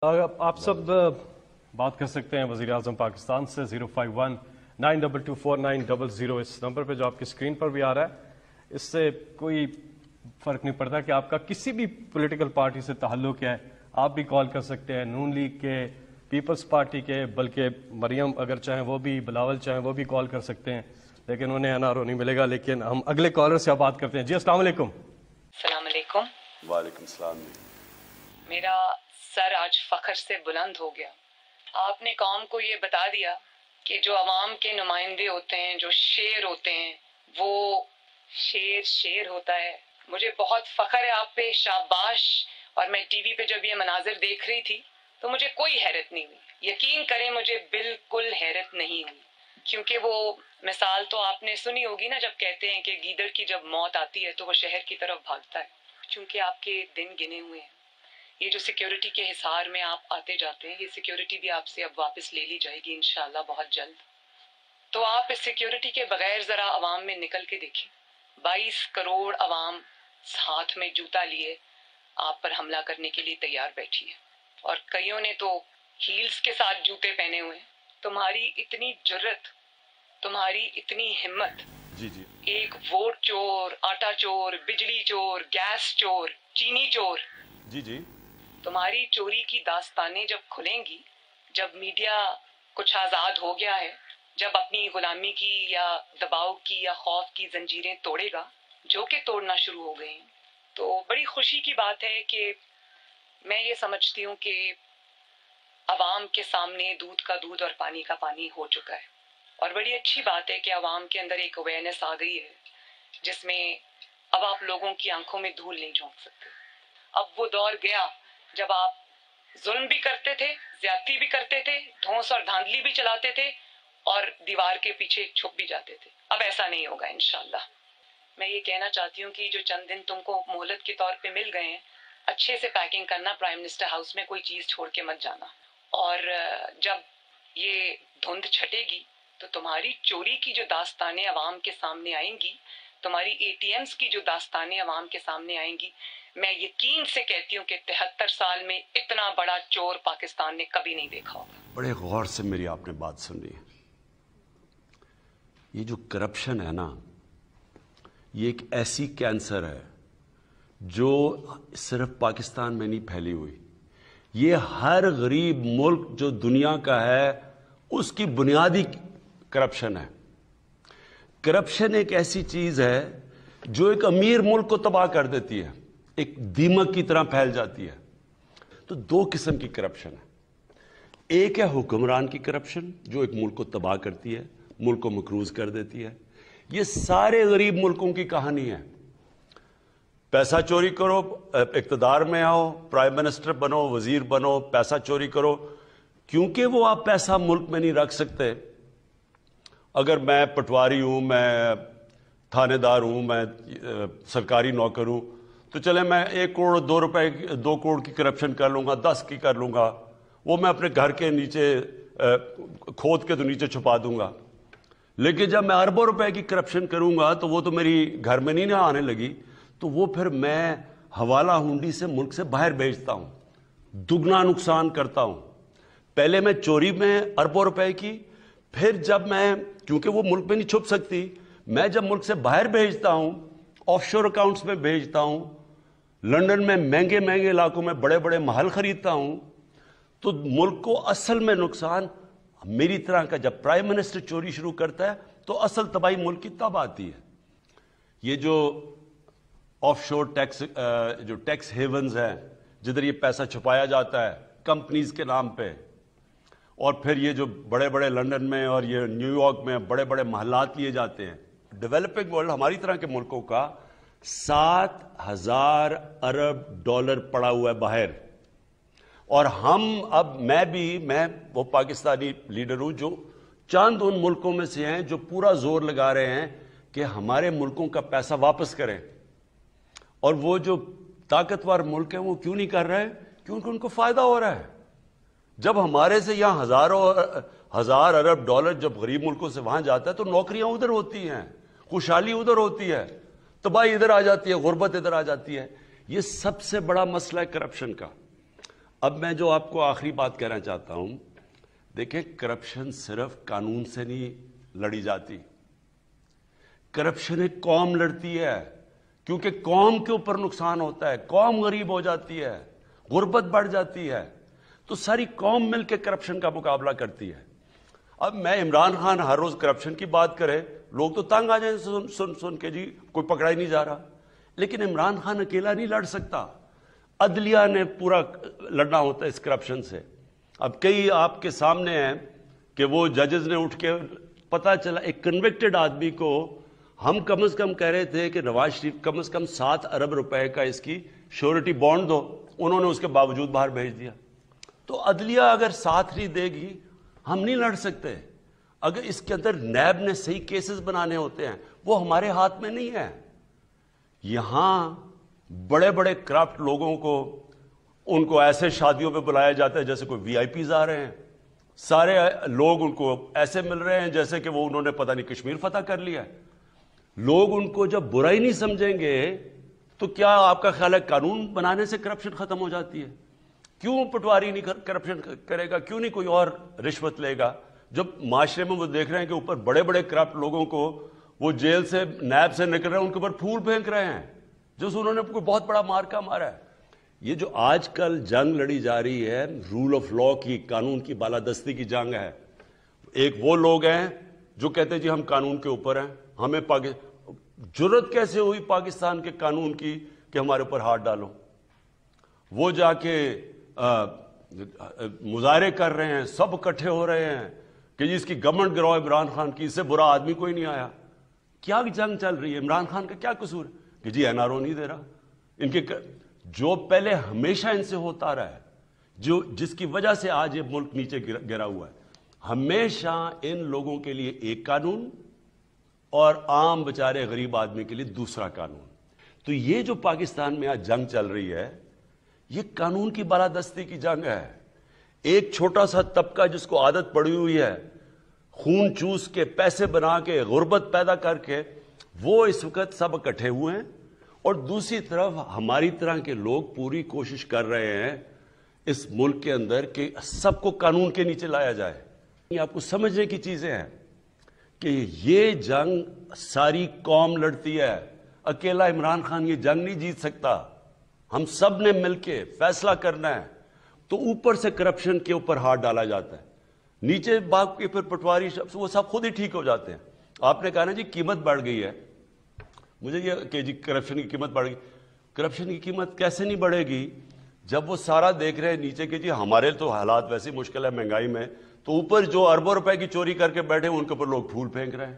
آپ سب بات کر سکتے ہیں وزیر اعظم پاکستان سے 05192249000 اس نمبر پہ جو آپ کی اسکرین پر بھی آ رہا ہے. اس سے کوئی فرق نہیں پڑتا کہ آپ کا کسی بھی پولیٹیکل پارٹی سے تعلق ہے, آپ بھی کال کر سکتے ہیں, نون لیگ کے, پیپلز پارٹی کے, بلکہ مریم اگر چاہیں وہ بھی, بلاول چاہیں وہ بھی کال کر سکتے ہیں, لیکن انہیں این آر او نہیں ملے گا. لیکن ہم اگلے کالر سے بات کرتے ہیں. جی السلام علیکم. السلام علیکم. وعلیکم السلام. میرا سر آج فخر سے بلند ہو گیا. آپ نے قوم کو یہ بتا دیا کہ جو عوام کے نمائندے ہوتے ہیں, جو شیر ہوتے ہیں, وہ شیر ہوتا ہے. مجھے بہت فخر ہے آپ پہ, شاباش. اور میں ٹی وی پہ جب یہ مناظر دیکھ رہی تھی تو مجھے کوئی حیرت نہیں ہوئی. یقین کریں مجھے بالکل حیرت نہیں ہوئی, کیونکہ وہ مثال تو آپ نے سنی ہوگی نا, جب کہتے ہیں کہ گیدڑ کی جب موت آتی ہے تو وہ شہر کی طرف بھاگتا ہے. چونکہ آپ کے دن گنے ہوئے ہیں. یہ جو سیکیورٹی کے حصار میں آپ آتے جاتے ہیں, یہ سیکیورٹی بھی آپ سے اب واپس لے لی جائے گی انشاءاللہ بہت جلد. تو آپ اس سیکیورٹی کے بغیر ذرا عوام میں نکل کے دیکھیں. 22 کروڑ عوام ہاتھ میں جوتا لیے آپ پر حملہ کرنے کے لیے تیار بیٹھی ہے, اور کئیوں نے تو ہیلز کے ساتھ جوتے پہنے ہوئے ہیں. تمہاری اتنی جرت, تمہاری اتنی ہمت. جی جی. ایک ووٹ چور, آٹا چور, بجلی چور, گیس چور, چینی چور. جی جی. تمہاری چوری کی داستانیں جب کھلیں گی, جب میڈیا کچھ آزاد ہو گیا ہے, جب اپنی غلامی کی یا دباؤ کی یا خوف کی زنجیریں توڑے گا, جو کہ توڑنا شروع ہو گئی ہیں, تو بڑی خوشی کی بات ہے کہ میں یہ سمجھتی ہوں کہ عوام کے سامنے دودھ کا دودھ اور پانی کا پانی ہو چکا ہے. اور بڑی اچھی بات ہے کہ عوام کے اندر ایک اویئرنیس آ گئی ہے جس میں اب آپ لوگوں کی آنکھوں میں دھول نہیں جھونک سکتے. اب وہ دور گیا جب آپ ظلم بھی کرتے تھے, زیادتی بھی کرتے تھے, دھونس اور دھاندلی بھی چلاتے تھے, اور دیوار کے پیچھے چھپ بھی جاتے تھے. اب ایسا نہیں ہوگا انشاءاللہ. میں یہ کہنا چاہتی ہوں کہ جو چند دن تم کو مہلت کے طور پہ مل گئے ہیں, اچھے سے پیکنگ کرنا, پرائم منسٹر ہاؤس میں کوئی چیز چھوڑ کے مت جانا. اور جب یہ دھند چھٹے گی تو تمہاری چوری کی جو داستانیں عوام کے سامنے آئیں گی, تمہاری اے ٹی ایمز کی جو داستانیں عوام کے سامنے آئیں گی, میں یقین سے کہتی ہوں کہ 73 سال میں اتنا بڑا چور پاکستان نے کبھی نہیں دیکھا ہوگا. بڑے غور سے میری آپ نے بات سنی. یہ جو کرپشن ہے نا, یہ ایک ایسی کینسر ہے جو صرف پاکستان میں نہیں پھیلی ہوئی. یہ ہر غریب ملک جو دنیا کا ہے اس کی بنیادی کرپشن ہے. کرپشن ایک ایسی چیز ہے جو ایک امیر ملک کو تباہ کر دیتی ہے, ایک دیمک کی طرح پھیل جاتی ہے. تو دو قسم کی کرپشن ہے. ایک ہے حکمران کی کرپشن جو ایک ملک کو تباہ کرتی ہے, ملک کو مقروض کر دیتی ہے. یہ سارے غریب ملکوں کی کہانی ہے. پیسہ چوری کرو, اقتدار میں آؤ, پرائم منسٹر بنو, وزیر بنو, پیسہ چوری کرو. کیونکہ وہ آپ پیسہ ملک میں نہیں رکھ سکتے. اگر میں پٹواری ہوں, میں تھانے دار ہوں, میں سرکاری نوکر ہوں, تو چلے میں 1 کروڑ 2 روپے 2 کروڑ کی کرپشن کر لوں گا, 10 کی کر لوں گا, وہ میں اپنے گھر کے نیچے کھود کے تو نیچے چھپا دوں گا. لیکن جب میں اربوں روپے کی کرپشن کروں گا تو وہ تو میری گھر میں نہیں آنے لگی, تو وہ پھر میں حوالہ ہنڈی سے ملک سے باہر بھیجتا ہوں, دگنا نقصان کرتا ہوں. پہلے میں چوری میں اربوں روپے کی, پھر جب میں, کیونکہ وہ ملک میں نہیں چھپ سکتی, میں جب ملک سے باہر بھیجتا ہوں, آف شور اکاؤنٹس میں بھیجتا ہوں, لنڈن میں مہنگے مہنگے علاقوں میں بڑے بڑے محل خریدتا ہوں, تو ملک کو اصل میں نقصان میری طرح کا. جب پرائم منسٹر چوری شروع کرتا ہے تو اصل تباہی ملک کی تب آتی ہے. یہ جو آف شور ٹیکس, جو ٹیکس ہیونز ہیں جدھر یہ پیسہ چھپایا جاتا ہے کمپنیز کے نام پہ, اور پھر یہ جو بڑے بڑے لنڈن میں اور یہ نیو یارک میں بڑے بڑے محلات لیے جاتے ہیں. ڈیولپنگ ورلڈ ہماری طرح کے ملکوں کا 7,000 ارب ڈالر پڑا ہوا ہے باہر. اور ہم اب, میں وہ پاکستانی لیڈر ہوں جو چند ان ملکوں میں سے ہیں جو پورا زور لگا رہے ہیں کہ ہمارے ملکوں کا پیسہ واپس کریں. اور وہ جو طاقتور ملک ہیں وہ کیوں نہیں کر رہے؟ کیونکہ ان کو فائدہ ہو رہا ہے. جب ہمارے سے یہاں ہزار ارب ڈالر جب غریب ملکوں سے وہاں جاتا ہے تو نوکریاں ادھر ہوتی ہیں, خوشحالی ادھر ہوتی ہے, تباہی ادھر آ جاتی ہے, غربت ادھر آ جاتی ہے. یہ سب سے بڑا مسئلہ ہے کرپشن کا. اب میں جو آپ کو آخری بات کہنا چاہتا ہوں، دیکھیں کرپشن صرف قانون سے نہیں لڑی جاتی، کرپشن ایک قوم لڑتی ہے، کیونکہ قوم کے اوپر نقصان ہوتا ہے، قوم غریب ہو جاتی ہے، غربت بڑھ جاتی ہے، تو ساری قوم مل کے کرپشن کا مقابلہ کرتی ہے۔ اب میں عمران خان ہر روز کرپشن کی بات کرے، لوگ تو تنگ آ جائیں سن کے، جی کوئی پکڑا ہی نہیں جا رہا، لیکن عمران خان اکیلا نہیں لڑ سکتا، عدلیہ نے پورا لڑنا ہوتا ہے اس کرپشن سے۔ اب کئی آپ کے سامنے ہیں کہ وہ ججز نے اٹھ کے، پتہ چلا ایک کنوکٹڈ آدمی کو ہم کم از کم کہہ رہے تھے کہ نواز شریف کم از کم 7 ارب روپے کا اس کی شیورٹی بانڈ دو، انہوں نے اس کے باوجود باہر بھیج دیا۔ تو عدلیہ اگر ساتھ نہیں دے گی ہم نہیں لڑ سکتے۔ اگر اس کے اندر نیب نے صحیح کیسز بنانے ہوتے ہیں، وہ ہمارے ہاتھ میں نہیں ہے۔ یہاں بڑے بڑے کرپٹ لوگوں کو ان کو ایسے شادیوں پہ بلایا جاتا ہے جیسے کوئی وی آئی پیز آ رہے ہیں، سارے لوگ ان کو ایسے مل رہے ہیں جیسے کہ وہ انہوں نے پتہ نہیں کشمیر فتح کر لیا ہے۔ لوگ ان کو جب برا ہی نہیں سمجھیں گے تو کیا آپ کا خیال ہے قانون بنانے سے کرپشن ختم ہو جاتی ہے؟ کیوں پٹواری نہیں کرپشن کرے گا؟ کیوں نہیں کوئی اور رشوت لے گا؟ جب معاشرے میں وہ دیکھ رہے ہیں کہ اوپر بڑے بڑے کرپٹ لوگوں کو وہ جیل سے نیب سے نکل رہے ہیں، ان کے اوپر پھول پھینک رہے ہیں جو انہوں نے کوئی بہت بڑا مارکا مارا ہے۔ یہ جو آج کل جنگ لڑی جا رہی ہے رول آف لا کی، قانون کی بالادستی کی جنگ ہے۔ ایک وہ لوگ ہیں جو کہتے ہیں جی ہم قانون کے اوپر ہیں، ہمیں جرت کیسے ہوئی پاکستان کے قانون کی کہ ہمارے اوپر ہاتھ ڈالو؟ وہ جا کے مظاہرے کر رہے ہیں، سب اکٹھے ہو رہے ہیں کہ جی اس کی گورنمنٹ گراؤ عمران خان کی، اس سے برا آدمی کوئی نہیں آیا۔ کیا جنگ چل رہی ہے؟ عمران خان کا کیا قصور ہے کہ جی این آر او نہیں دے رہا؟ ان کے جو پہلے ہمیشہ ان سے ہوتا رہا ہے، جس کی وجہ سے آج یہ ملک نیچے گرا ہوا ہے، ہمیشہ ان لوگوں کے لیے ایک قانون اور عام بیچارے غریب آدمی کے لیے دوسرا قانون۔ تو یہ جو پاکستان میں آج جنگ چل رہی ہے، یہ قانون کی بالادستی کی جنگ ہے۔ ایک چھوٹا سا طبقہ جس کو عادت پڑی ہوئی ہے خون چوس کے، پیسے بنا کے، غربت پیدا کر کے، وہ اس وقت سب اکٹھے ہوئے ہیں، اور دوسری طرف ہماری طرح کے لوگ پوری کوشش کر رہے ہیں اس ملک کے اندر کہ سب کو قانون کے نیچے لایا جائے۔ یہ آپ کو سمجھنے کی چیزیں ہیں کہ یہ جنگ ساری قوم لڑتی ہے، اکیلا عمران خان یہ جنگ نہیں جیت سکتا، ہم سب نے مل کے فیصلہ کرنا ہے۔ تو اوپر سے کرپشن کے اوپر ہاتھ ڈالا جاتا ہے، نیچے باغ کے پھر پٹواری وہ سب خود ہی ٹھیک ہو جاتے ہیں۔ آپ نے کہا نا جی قیمت بڑھ گئی ہے، مجھے یہ کہ جی کرپشن کی قیمت بڑھ گئی، کرپشن کی قیمت کیسے نہیں بڑھے گی جب وہ سارا دیکھ رہے ہیں نیچے کہ جی ہمارے تو حالات ویسے مشکل ہے مہنگائی میں، تو اوپر جو اربوں روپے کی چوری کر کے بیٹھے ان کے اوپر لوگ پھول پھینک رہے ہیں۔